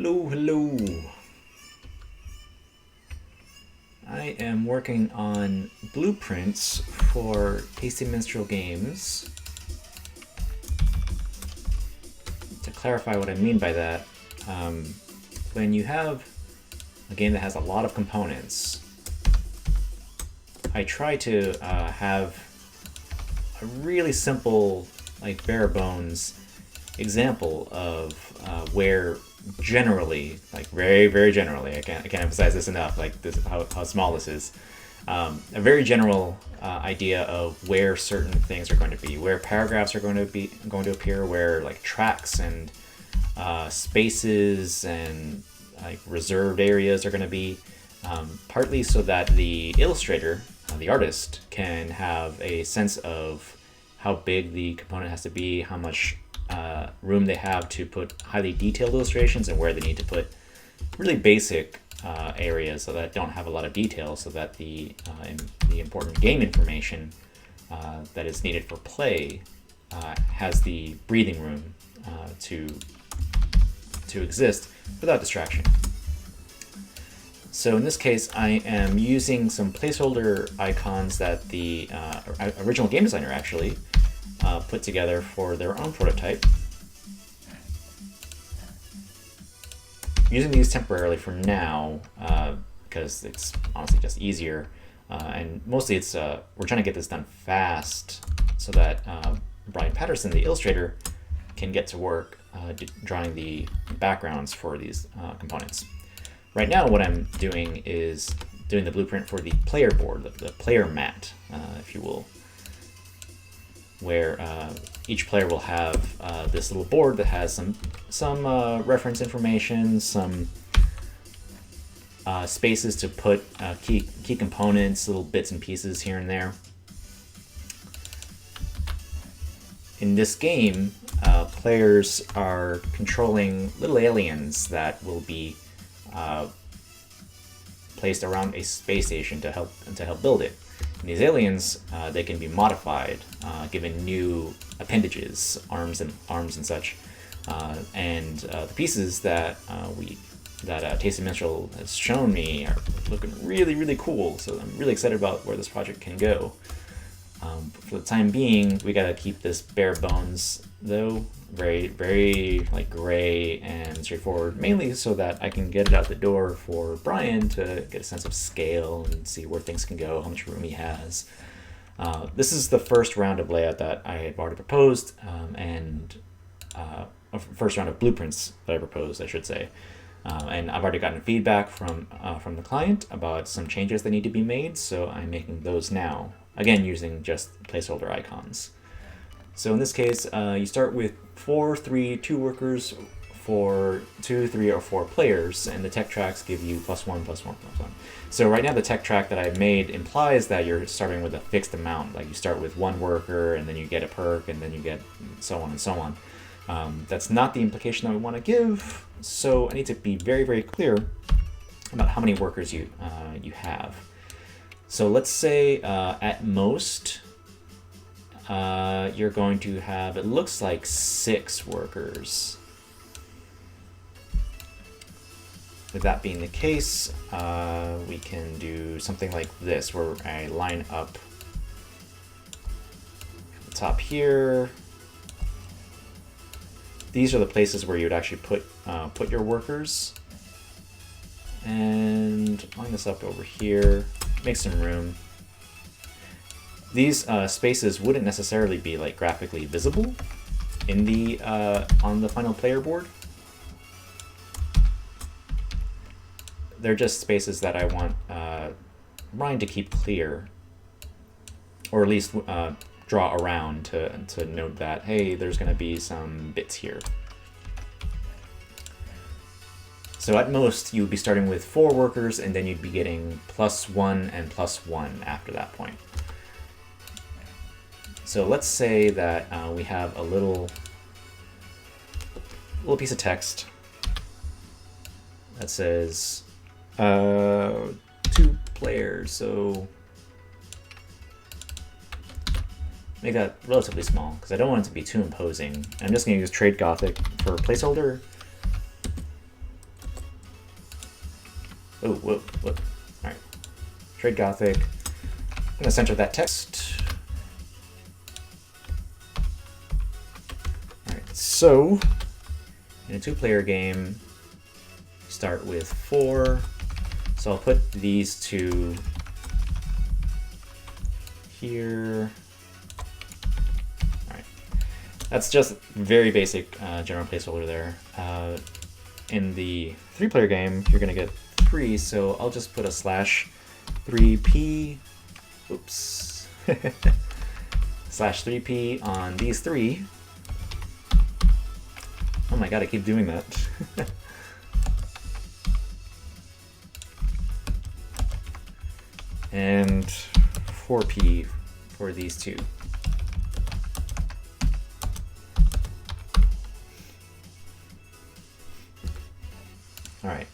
Hello, hello. I am working on blueprints for Tasty Minstrel Games. To clarify what I mean by that, when you have a game that has a lot of components, I try to have a really simple, like bare bones example of where generally, like very generally, I can't emphasize this enough, like this how small this is. A very general idea of where certain things are going to be, where paragraphs are going to appear, where like tracks and spaces and like reserved areas are going to be, partly so that the illustrator, the artist, can have a sense of how big the component has to be, how much room they have to put highly detailed illustrations, and where they need to put really basic areas so that don't have a lot of detail, so that the important game information that is needed for play has the breathing room to exist without distraction. So in this case, I am using some placeholder icons that the original game designer actually put together for their own prototype. Using these temporarily for now, because it's honestly just easier, and mostly it's we're trying to get this done fast so that Brian Patterson, the illustrator, can get to work drawing the backgrounds for these components. Right now, what I'm doing is doing the blueprint for the player board, the player mat, if you will, where each player will have this little board that has some reference information, some spaces to put key components, little bits and pieces here and there. In this game, players are controlling little aliens that will be placed around a space station to help build it. And these aliens, they can be modified, given new appendages, arms and such. And the pieces that Tasty Minstrel has shown me are looking really cool. So I'm really excited about where this project can go. For the time being, we gotta keep this bare bones, though, very like gray and straightforward, mainly so that I can get it out the door for Brian to get a sense of scale and see where things can go, how much room he has. This is the first round of layout that I had already proposed, and first round of blueprints that I proposed, I should say. And I've already gotten feedback from the client about some changes that need to be made, so I'm making those now. Again, using just placeholder icons. So in this case, you start with 4, 3, 2 workers for 2, 3, or 4 players, and the tech tracks give you +1, +1, +1. So right now the tech track that I've made implies that you're starting with a fixed amount. Like you start with 1 worker, and then you get a perk, and then you get so on and so on. That's not the implication that we want to give, so I need to be very clear about how many workers you have. So let's say at most you're going to have, it looks like 6 workers. With that being the case, we can do something like this, where I line up the top here. These are the places where you would actually put your workers, and line this up over here. Make some room. These spaces wouldn't necessarily be like graphically visible in the on the final player board. They're just spaces that I want Ryan to keep clear, or at least draw around to note that, hey, there's going to be some bits here. So at most, you would be starting with 4 workers, and then you'd be getting +1 and +1 after that point. So let's say that we have a little piece of text that says 2 players. So make that relatively small, because I don't want it to be too imposing. I'm just going to use Trade Gothic for placeholder. Oh, whoa, whoa. All right. Trade Gothic. I'm gonna center that text. All right. So, in a 2-player game, start with 4. So I'll put these 2 here. All right. That's just very basic general placeholder there. In the 3-player game, you're gonna get 3, so I'll just put a /3p. Oops. /3p on these 3. Oh my god, I keep doing that. And 4p for these 2. All right,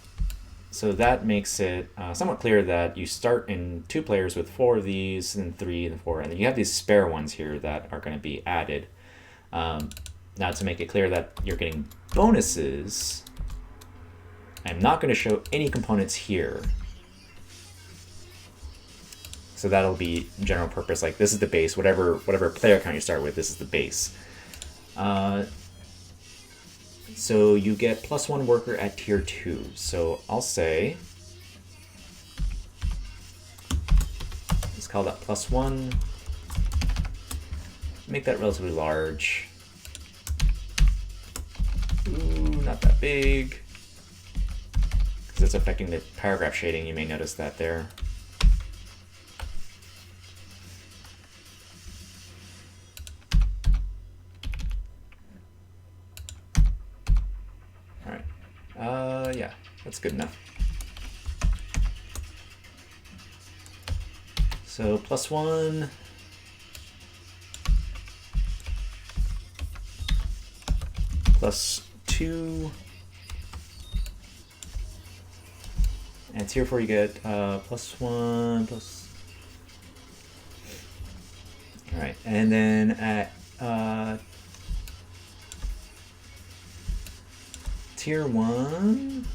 so that makes it somewhat clear that you start in 2 players with 4 of these, and 3 and 4, and then you have these spare ones here that are going to be added. Now, to make it clear that you're getting bonuses, I'm not going to show any components here. So that'll be general purpose, like this is the base, whatever player count you start with, this is the base. So you get +1 worker at tier 2. So I'll say, let's call that +1. Make that relatively large. Ooh, not that big. Because it's affecting the paragraph shading, you may notice that there. Yeah, that's good enough. So +1. +2. And tier 4 you get +1 plus. All right, and then at tier 1,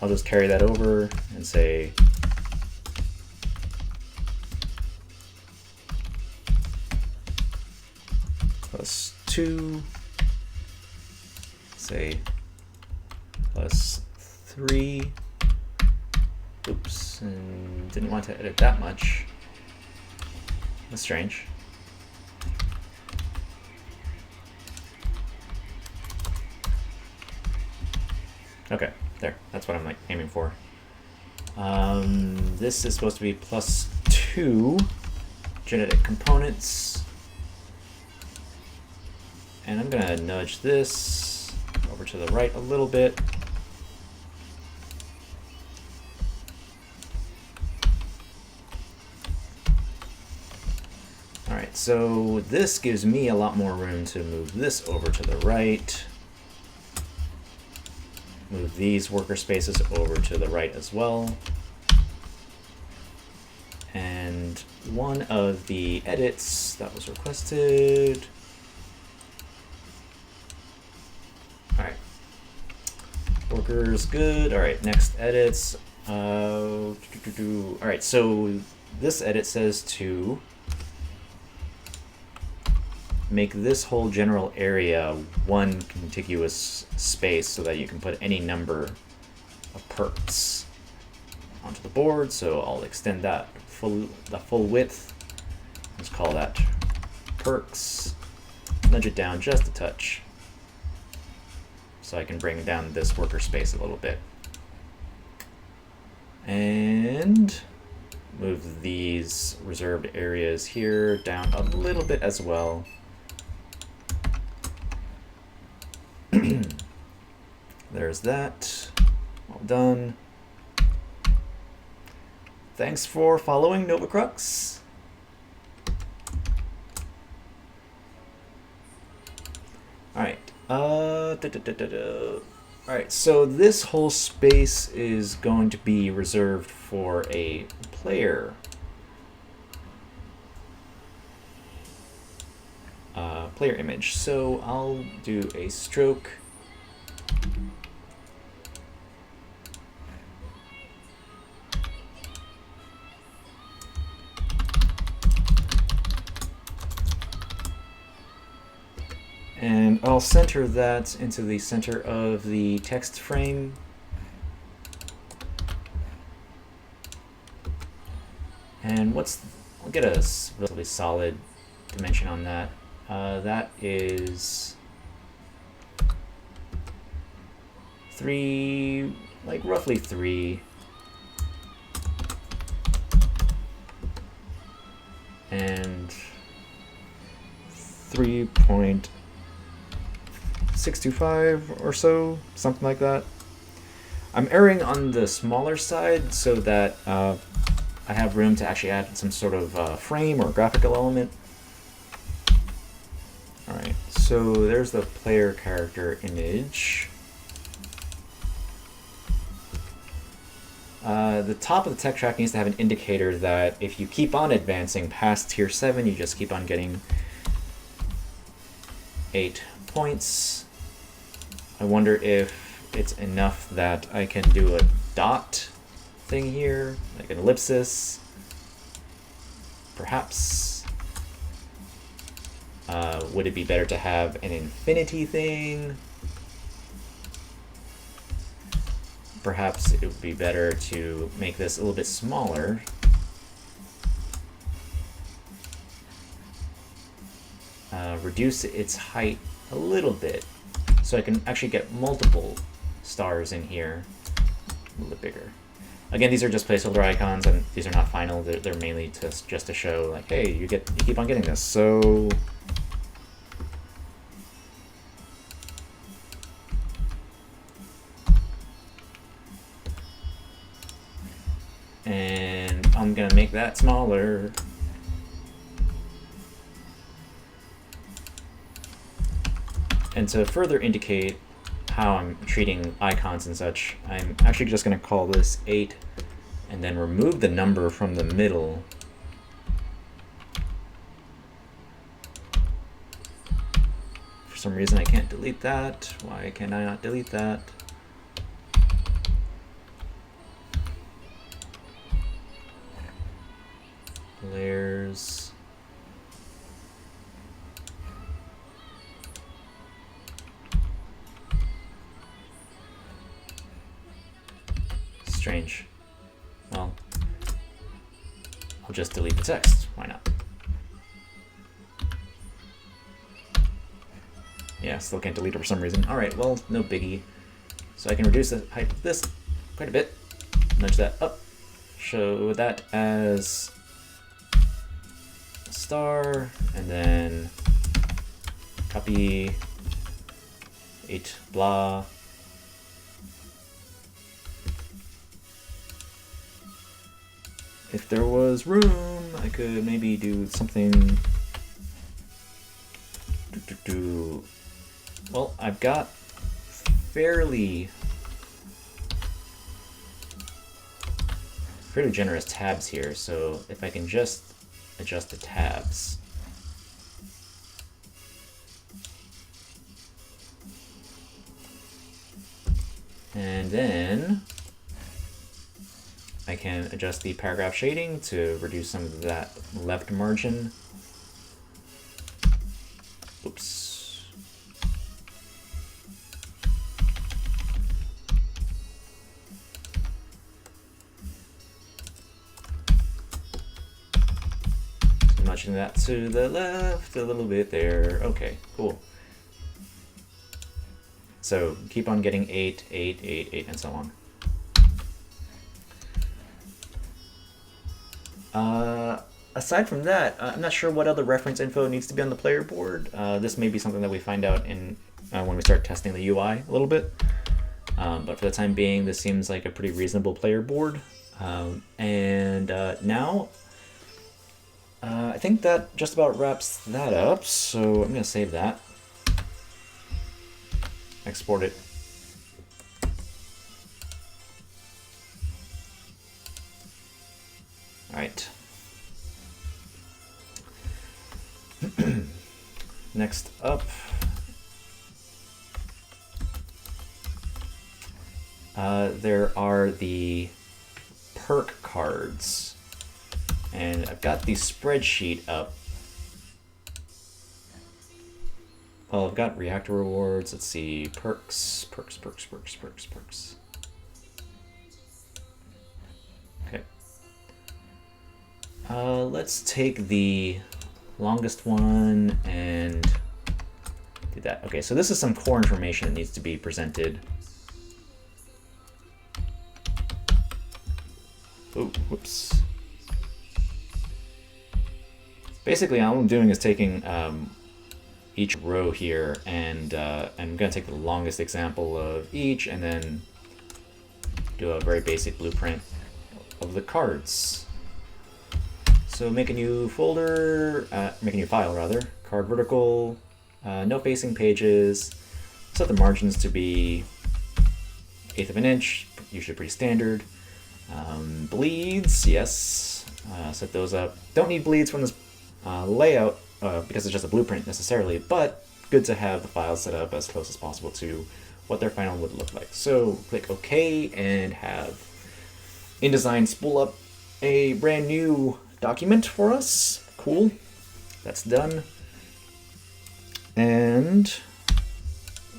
I'll just carry that over and say +2, say +3. Oops, and didn't want to edit that much. That's strange. Okay, there. That's what I'm like aiming for. This is supposed to be +2 genetic components. And I'm gonna nudge this over to the right a little bit. All right, so this gives me a lot more room to move this over to the right. Move these worker spaces over to the right as well. And one of the edits that was requested. All right. Workers, good. All right, next edits. All right, so this edit says to make this whole general area one contiguous space so that you can put any number of perks onto the board. So I'll extend that the full width. Let's call that perks. Nudge it down just a touch so I can bring down this worker space a little bit. And move these reserved areas here down a little bit as well. There's that. All done. Thanks for following Novacrux. All right. All right. So this whole space is going to be reserved for a player. Player image. So I'll do a stroke I'll center that into the center of the text frame. And I'll get a relatively solid dimension on that. That is 3, like roughly 3. And 3.625 or so, something like that. I'm erring on the smaller side so that I have room to actually add some sort of frame or graphical element. Alright, so there's the player character image. The top of the tech track needs to have an indicator that if you keep on advancing past tier 7, you just keep on getting 8 points. I wonder if it's enough that I can do a dot thing here, like an ellipsis. Perhaps. Would it be better to have an infinity thing? Perhaps it would be better to make this a little bit smaller. Reduce its height a little bit so I can actually get multiple stars in here a little bit bigger. Again, these are just placeholder icons and these are not final. They're mainly just to show like, hey, you keep on getting this. So and I'm gonna make that smaller. And to further indicate how I'm treating icons and such, I'm actually just gonna call this 8 and then remove the number from the middle. For some reason I can't delete that. Why can I not delete that? Layers. Strange. Well, I'll just delete the text. Why not? Yeah, still can't delete it for some reason. Alright, well, no biggie. So I can reduce the height of this quite a bit. Nudge that up. Show that as a star. And then copy 8 blah. If there was room, I could maybe do something. Well, I've got fairly generous tabs here, so if I can just adjust the tabs. And then I can adjust the paragraph shading to reduce some of that left margin. Oops. Nudging that to the left a little bit there. Okay, cool. So keep on getting 8, 8, 8, 8, and so on. Aside from that, I'm not sure what other reference info needs to be on the player board. This may be something that we find out in when we start testing the UI a little bit. But for the time being, this seems like a pretty reasonable player board. Now, I think that just about wraps that up. So I'm going to save that. Export it. All right. Next up, there are the perk cards, and I've got the spreadsheet up. well, I've got reactor rewards. Let's see, perks. Okay. Let's take the longest one and do that. Okay, so this is some core information that needs to be presented. Oh, whoops. Basically, all I'm doing is taking each row here, and I'm going to take the longest example of each, and then do a very basic blueprint of the cards. So make a new folder, make a new file rather, card vertical, no facing pages, set the margins to be 1/8 of an inch, usually pretty standard. Bleeds, yes, set those up. Don't need bleeds from this layout because it's just a blueprint necessarily, but good to have the files set up as close as possible to what their final would look like. So click OK and have InDesign spool up a brand new document for us. Cool. That's done. And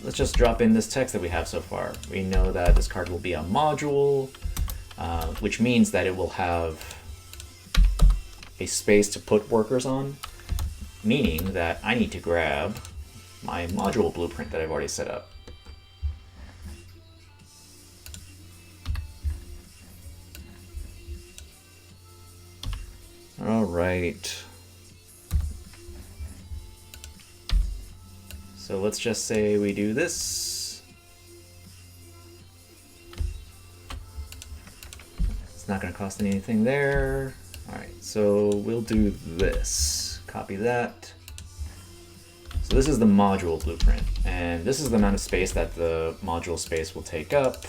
let's just drop in this text that we have so far. We know that this card will be a module, which means that it will have a space to put workers on, meaning that I need to grab my module blueprint that I've already set up. All right. So let's just say we do this. It's not going to cost anything there. All right, so we'll do this. Copy that. So this is the module blueprint, and this is the amount of space that the module space will take up.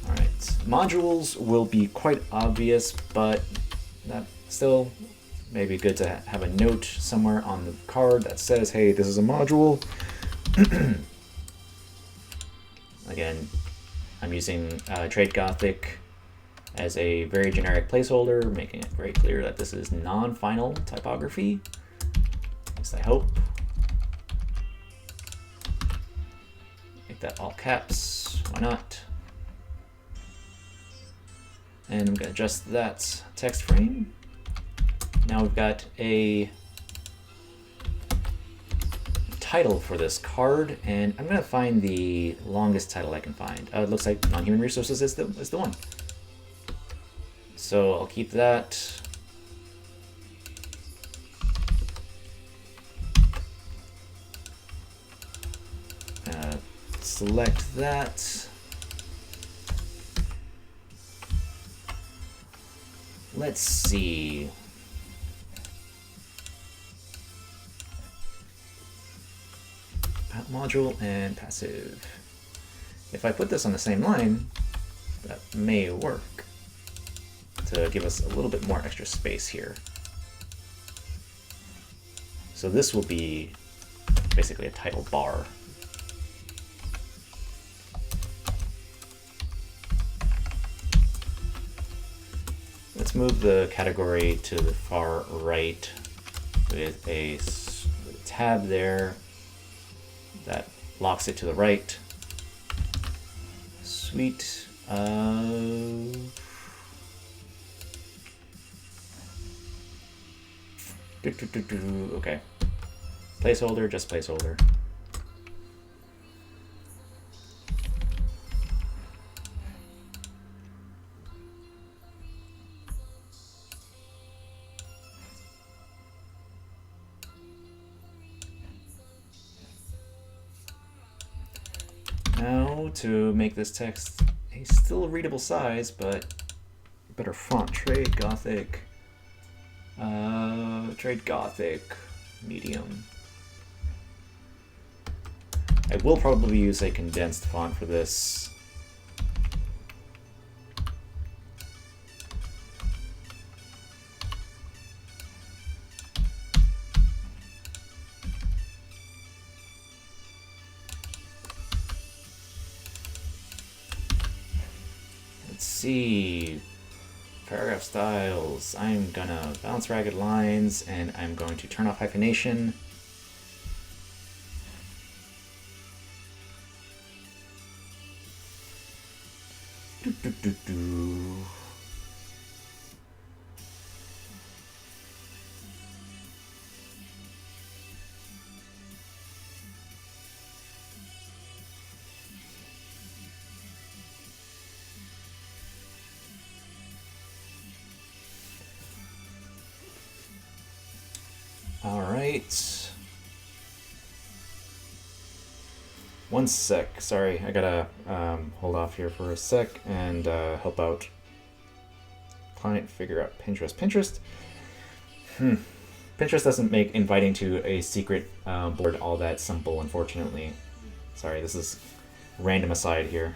All right, modules will be quite obvious, but that still may be good to have a note somewhere on the card that says, hey, this is a module. Again, I'm using Trade Gothic as a very generic placeholder, making it very clear that this is non-final typography. At least I hope. Make that all caps, why not? And I'm gonna adjust that text frame. Now we've got a title for this card, and I'm gonna find the longest title I can find. It looks like non-human resources is the one. So I'll keep that. Select that. Let's see. Module and passive. If I put this on the same line, that may work to give us a little bit more extra space here. So this will be basically a title bar. Let's move the category to the far right with a tab there that locks it to the right. Sweet. Okay. Placeholder, just placeholder. Now to make this text a still readable size, but better font. Trade Gothic. Trade Gothic, medium. I will probably use a condensed font for this. Let's see. paragraph styles. I'm gonna balance ragged lines, and I'm going to turn off hyphenation. Do, do, do, do. All right. One sec. Sorry, I gotta hold off here for a sec and help out client figure out Pinterest. Pinterest doesn't make inviting to a secret board all that simple, unfortunately. Sorry, this is random aside here.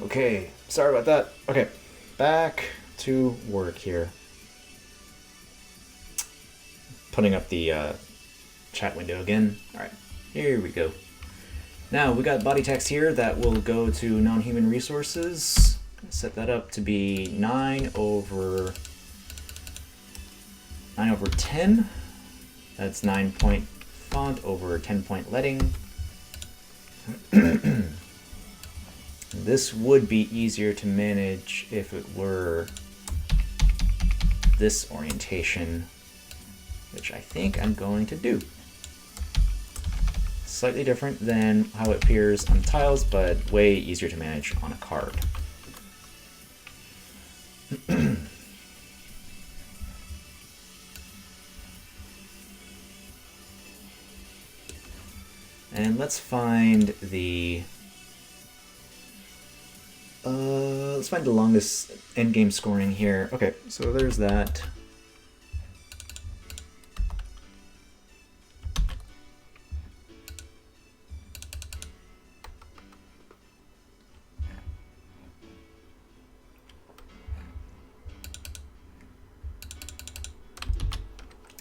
Okay, sorry about that. Okay, back to work here. Putting up the chat window again. All right, here we go. Now we got body text here that will go to non-human resources. Set that up to be 9 over 10. That's 9-point font over 10-point leading. This would be easier to manage if it were this orientation, which I think I'm going to do. Slightly different than how it appears on tiles, but way easier to manage on a card. And let's find the longest endgame scoring here. Okay, so there's that.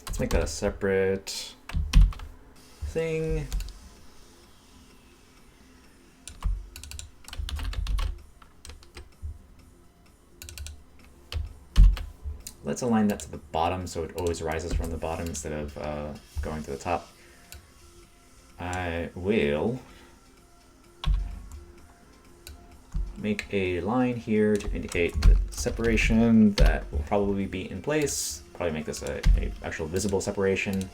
Let's make that a separate thing. Let's align that to the bottom so it always rises from the bottom instead of going to the top. I will make a line here to indicate the separation that will probably be in place. Probably make this a actual visible separation.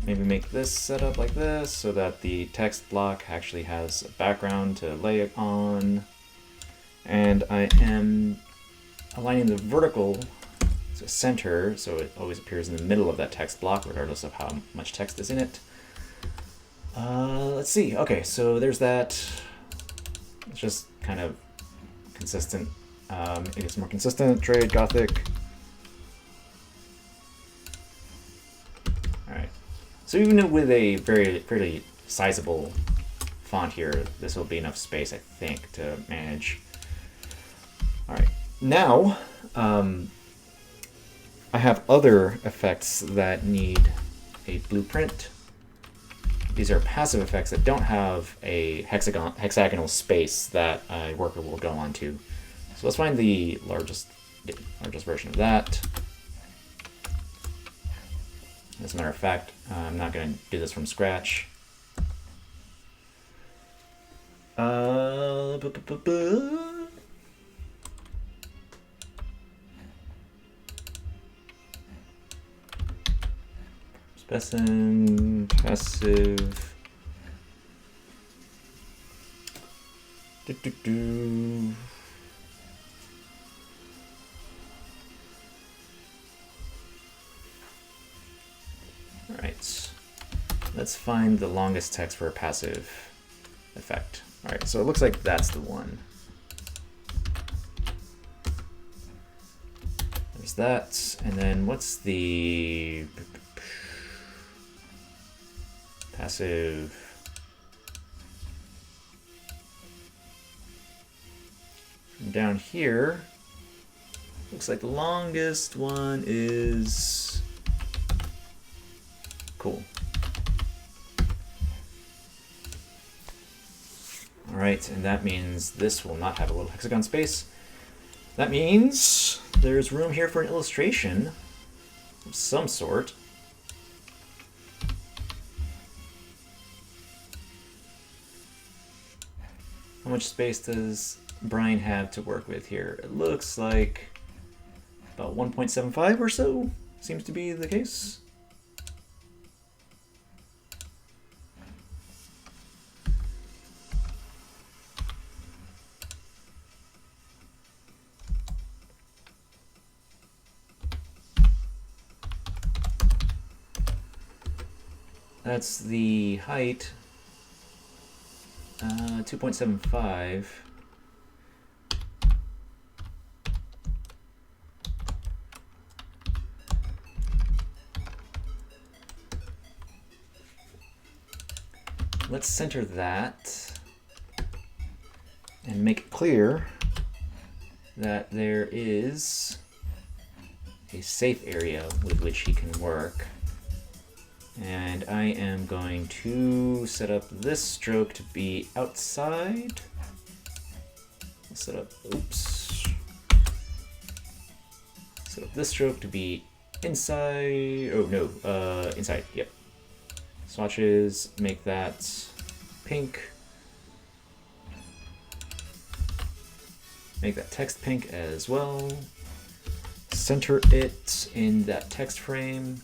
Maybe make this set up like this so that the text block actually has a background to lay it on. And I am aligning the vertical to center so it always appears in the middle of that text block regardless of how much text is in it. Let's see. Okay, so there's that. It's just kind of consistent. It's more consistent. Trade, Gothic. All right. So even with a fairly sizable font here, this will be enough space, I think, to manage. All right, now I have other effects that need a blueprint. These are passive effects that don't have a hexagonal space that a worker will go onto. So let's find the largest version of that. As a matter of fact, I'm not going to do this from scratch. Specimen passive. All right, let's find the longest text for a passive effect. All right, so it looks like that's the one. There's that, and then what's the passive? From down here, looks like the longest one is cool. All right, and that means this will not have a little hexagon space. That means there's room here for an illustration of some sort. How much space does Brian have to work with here? It looks like about 1.75 or so seems to be the case. That's the height, 2.75. Let's center that and make it clear that there is a safe area with which he can work. And I am going to set up this stroke to be outside. I'll set up, set up this stroke to be inside. Oh no, inside, yep. Swatches, make that pink. Make that text pink as well. Center it in that text frame.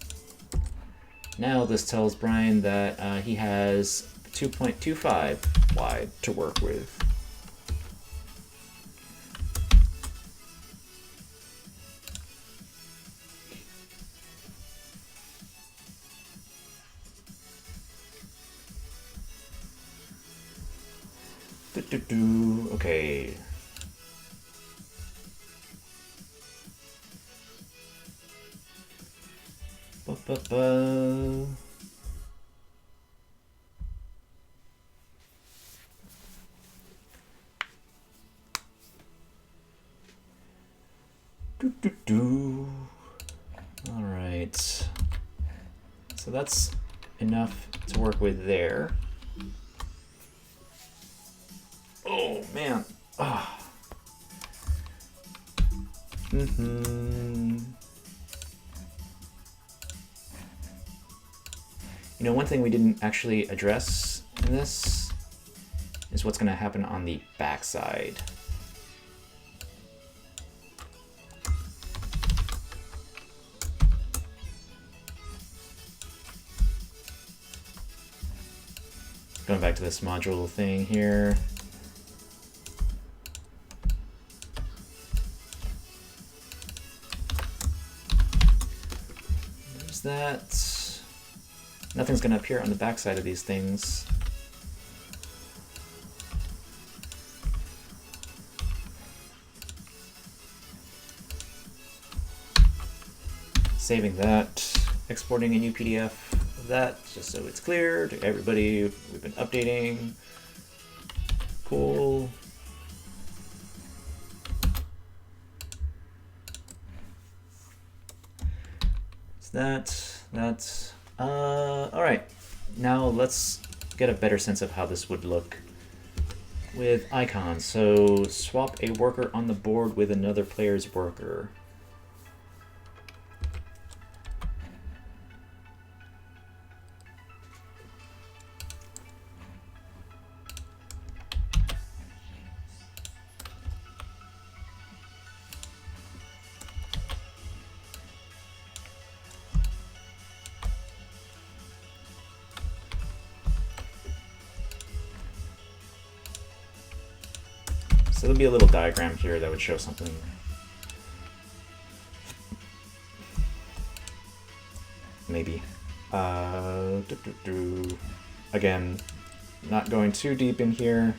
Now this tells Brian that he has 2.25 wide to work with. Okay. All right. So that's enough to work with there. Oh man. Ah. You know, one thing we didn't actually address in this is what's going to happen on the backside. Going back to this module thing here. There's that. Nothing's going to appear on the backside of these things. Saving that, exporting a new PDF of that, just so it's clear to everybody. We've been updating. cool. So that's all right. Now let's get a better sense of how this would look with icons. So swap a worker on the board with another player's worker. So there'll be a little diagram here that would show something. Maybe. Again, not going too deep in here.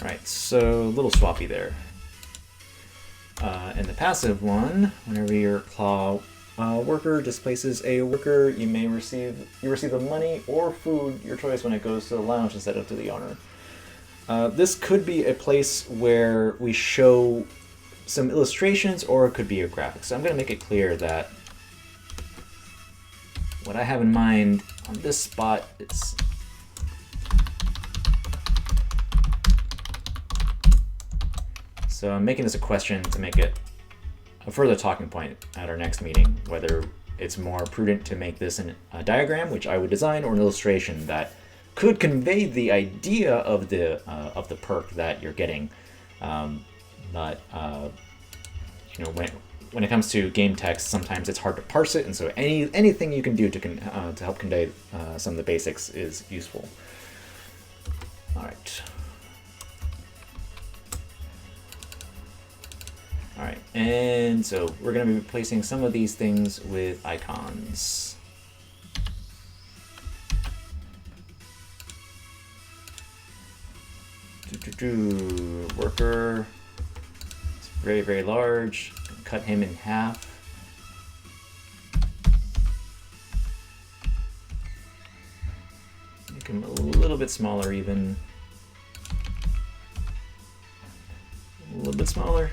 Alright, so a little swappy there. In the passive one, whenever your claw worker displaces a worker, you receive the money or food, your choice, when it goes to the lounge instead of to the owner. This could be a place where we show some illustrations, or it could be a graphic. So I'm going to make it clear that what I have in mind on this spot is so I'm making this a question to make it a further talking point at our next meeting, whether it's more prudent to make this a diagram, which I would design, or an illustration that could convey the idea of the perk that you're getting. But you know, when it comes to game text, sometimes it's hard to parse it, and so anything you can do to help convey some of the basics is useful. All right. All right, and so we're going to be replacing some of these things with icons. Worker, it's very, very large. Cut him in half. Make him a little bit smaller even. A little bit smaller.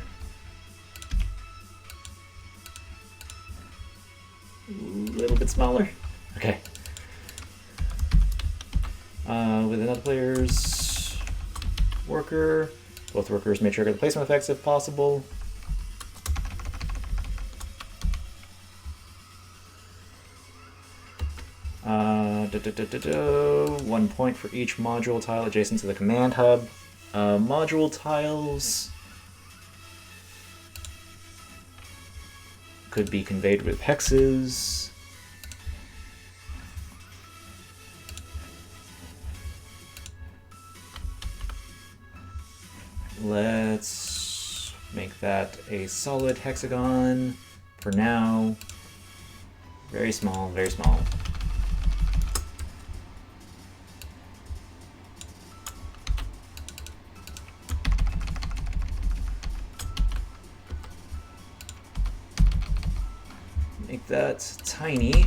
A little bit smaller. Okay. With another player's worker, both workers may trigger the placement effects if possible. One point for each module tile adjacent to the command hub. Module tiles could be conveyed with hexes. Let's make that a solid hexagon for now. Very small, very small. Make that tiny.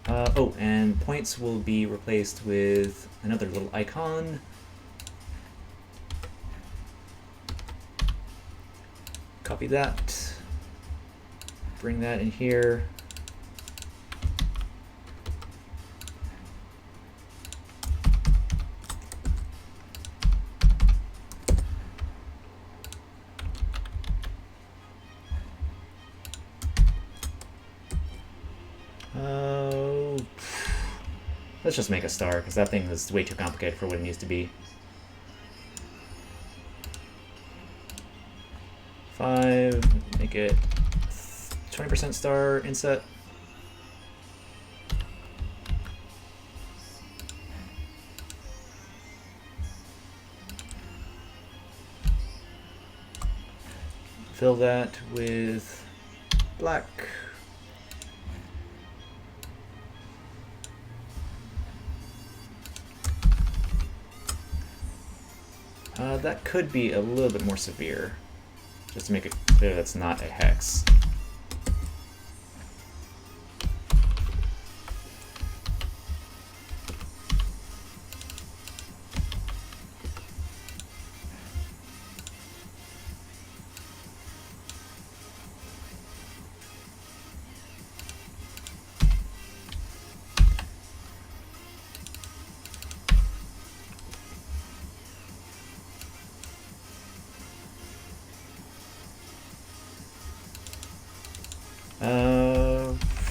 Oh, and points will be replaced with another little icon. Copy that. Bring that in here. Let's just make a star, because that thing is way too complicated for what it needs to be. 5, make it 20% star inset. Fill that with black. That could be a little bit more severe, just to make it clear that's not a hex.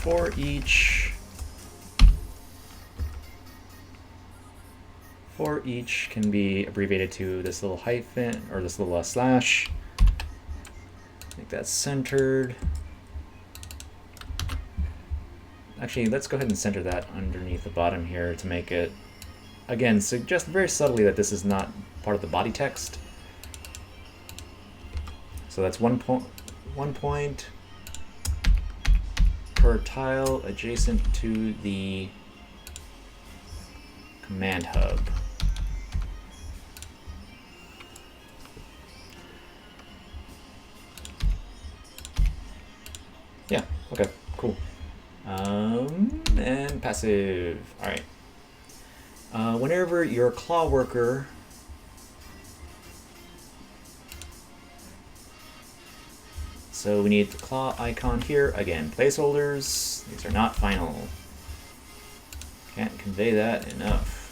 For each can be abbreviated to this little hyphen or this little slash. Make that centered. Actually, let's go ahead and center that underneath the bottom here to make it, again, suggest very subtly that this is not part of the body text. So that's one point per tile adjacent to the command hub. Yeah, okay, cool. And passive. All right. Whenever your claw worker so we need the claw icon here. Again, placeholders. These are not final. Can't convey that enough.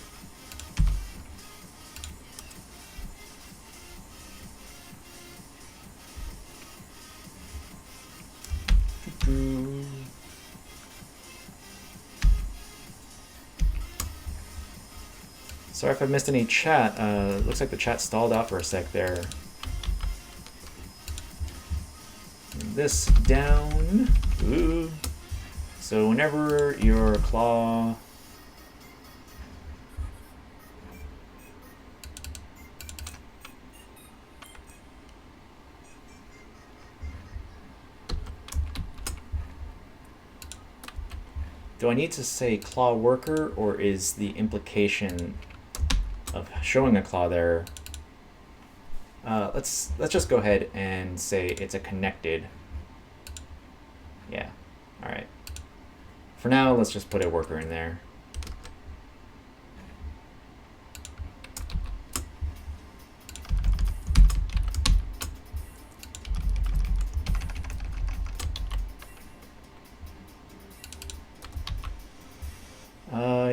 Sorry if I missed any chat. Looks like the chat stalled out for a sec there. This down. Ooh. So whenever your claw do I need to say claw worker, or is the implication of showing a claw there? Let's just go ahead and say it's a connected. Yeah. All right. For now, let's just put a worker in there.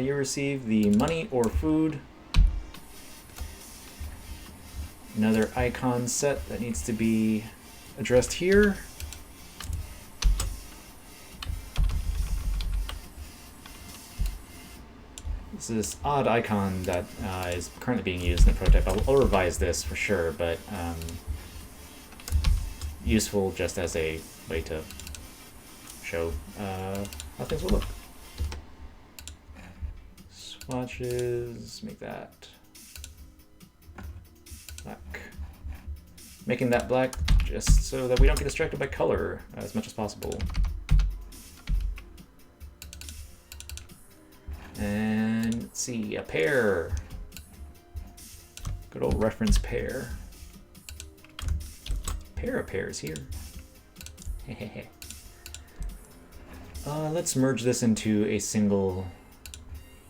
You receive the money or food. Another icon set that needs to be addressed here. This is this odd icon that is currently being used in the prototype. I'll revise this for sure, but useful just as a way to show how things will look. Swatches, make that black. Making that black just so that we don't get distracted by color as much as possible. And let's see, a pair. Good old reference pair. Pair of pairs here. Let's merge this into a single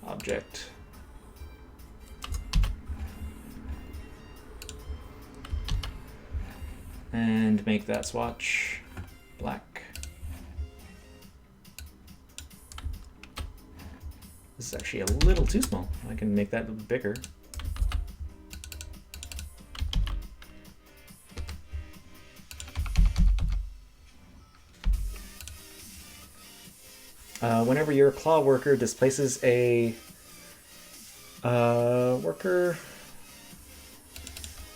object. And make that swatch black. This is actually a little too small. I can make that a little bigger. Whenever your claw worker displaces a worker,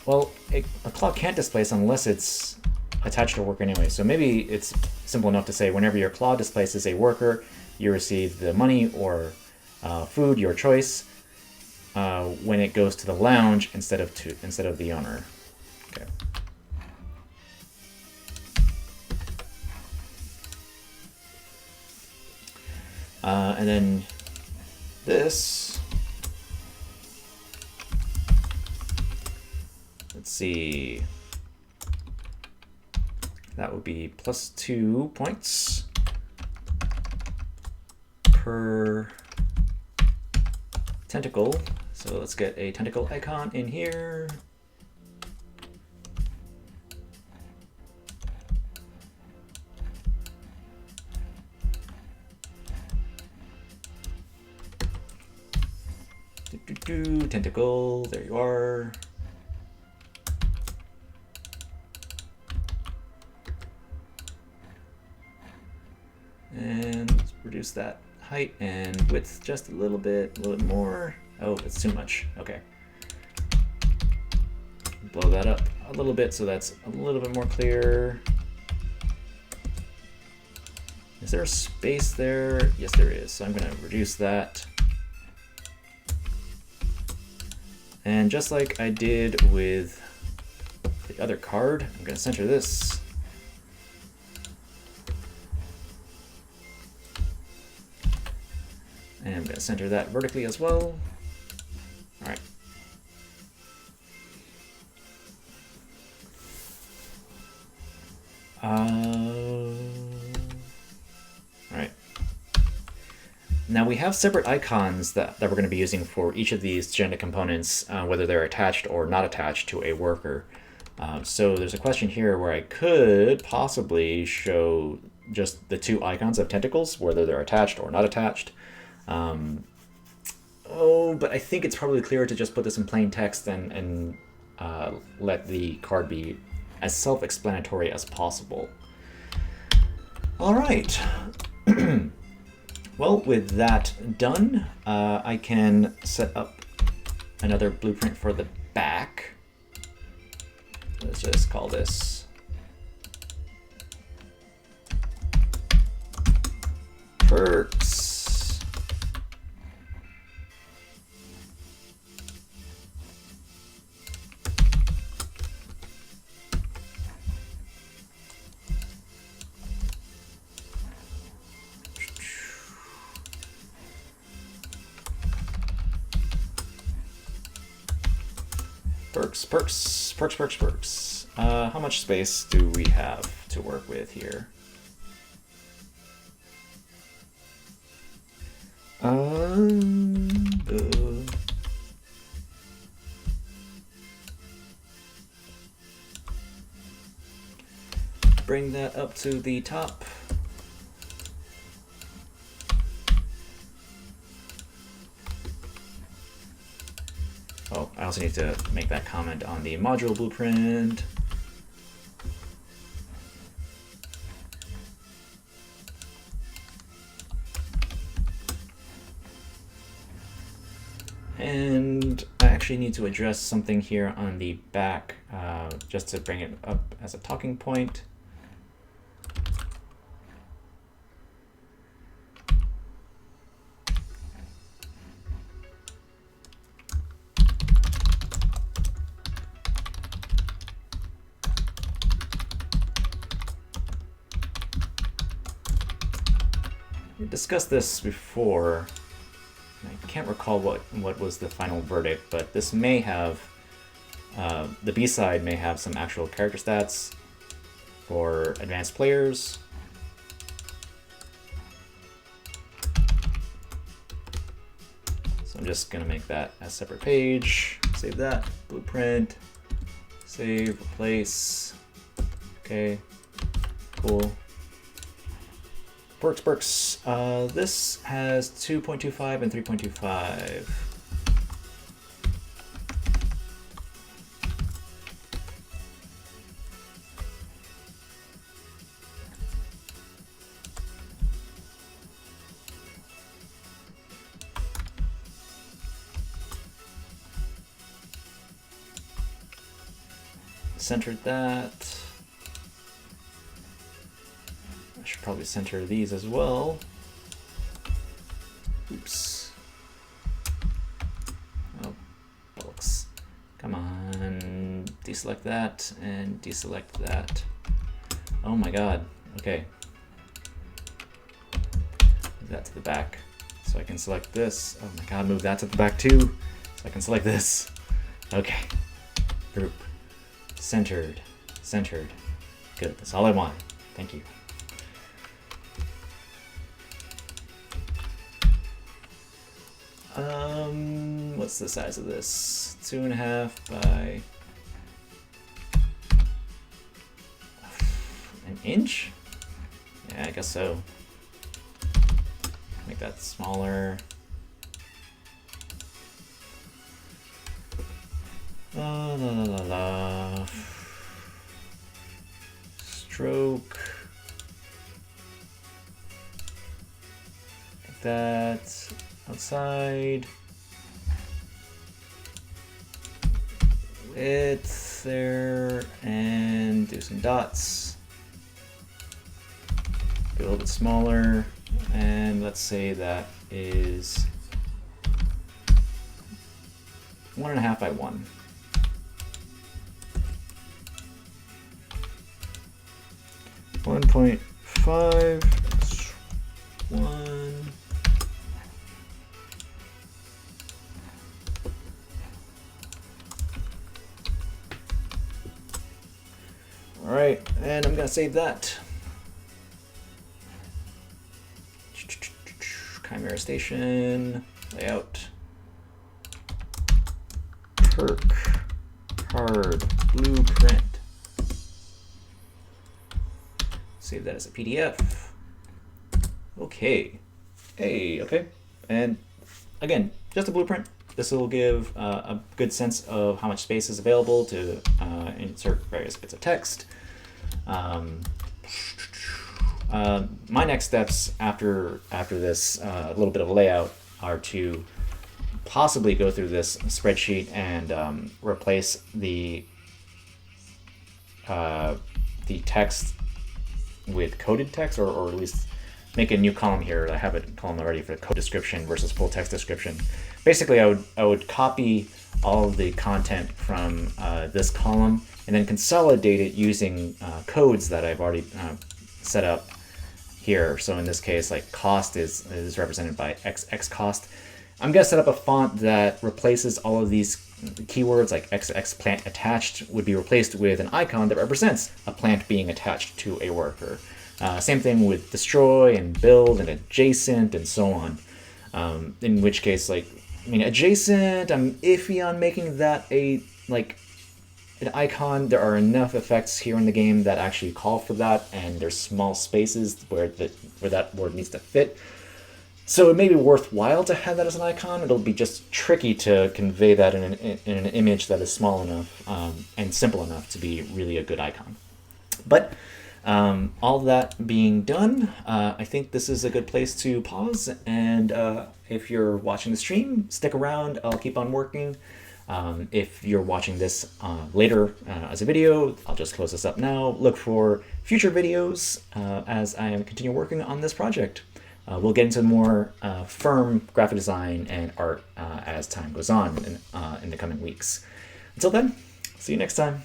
well, a claw can't displace unless it's attached to a worker anyway. So maybe it's simple enough to say whenever your claw displaces a worker, you receive the money or food, your choice, when it goes to the lounge instead of the owner. Okay. And then this, let's see, that would be +2 points per tentacle. So let's get a tentacle icon in here. Tentacle, there you are. And let's reduce that height and width just a little bit more. Oh, it's too much. Okay. Blow that up a little bit so that's a little bit more clear. Is there a space there? Yes, there is. So I'm going to reduce that. And just like I did with the other card, I'm going to center this. And I'm going to center that vertically as well. All right. All right. Now we have separate icons that we're going to be using for each of these genetic components, whether they're attached or not attached to a worker. So there's a question here where I could possibly show just the 2 icons of tentacles, whether they're attached or not attached. But I think it's probably clearer to just put this in plain text and let the card be as self-explanatory as possible. All right. Well, with that done, I can set up another blueprint for the back. Let's just call this perks. Perks. How much space do we have to work with here? Bring that up to the top. Oh, I also need to make that comment on the module blueprint. And I actually need to address something here on the back, just to bring it up as a talking point. We discussed this before. I can't recall what was the final verdict, but this may have, the B-side may have some actual character stats for advanced players. So I'm just gonna make that a separate page, save that, blueprint, save, replace, okay, cool. Perks. This has 2.25 and 3.25. Centered that. Probably center these as well. Oops. Oh, bollocks. Come on. Deselect that and deselect that. Oh my god. Okay. Move that to the back. So I can select this. Oh my god, move that to the back too. So I can select this. Okay. Group. Centered. Centered. Good. That's all I want. Thank you. What's the size of this? 2.5 by an inch? Yeah, I guess so. Make that smaller. La la la la la. Stroke. Like that. Outside. Width there, and do some dots. Be a little bit smaller, and let's say that is 1.5 by 1. .5 1. All right, and I'm gonna save that. Chimera station, layout. Perk, hard, blueprint. Save that as a PDF. Okay. Hey, okay. And again, just a blueprint. This will give a good sense of how much space is available to insert various bits of text. My next steps after this little bit of layout are to possibly go through this spreadsheet and replace the text with coded text, or at least make a new column here. I have a column already for code description versus full text description. Basically, I would copy all of the content from this column and then consolidate it using codes that I've already set up here. So in this case, like cost is represented by XX cost. I'm gonna set up a font that replaces all of these keywords, like XX plant attached would be replaced with an icon that represents a plant being attached to a worker. Same thing with destroy and build and adjacent and so on. In which case, like, I mean, adjacent, I'm iffy on making that an icon. There are enough effects here in the game that actually call for that, and there's small spaces where that word needs to fit. So it may be worthwhile to have that as an icon. It'll be just tricky to convey that in an image that is small enough and simple enough to be really a good icon. But all that being done, I think this is a good place to pause. And if you're watching the stream, stick around. I'll keep on working. If you're watching this later as a video, I'll just close this up now. Look for future videos as I am continue working on this project. We'll get into more firm graphic design and art as time goes on in the coming weeks. Until then, see you next time.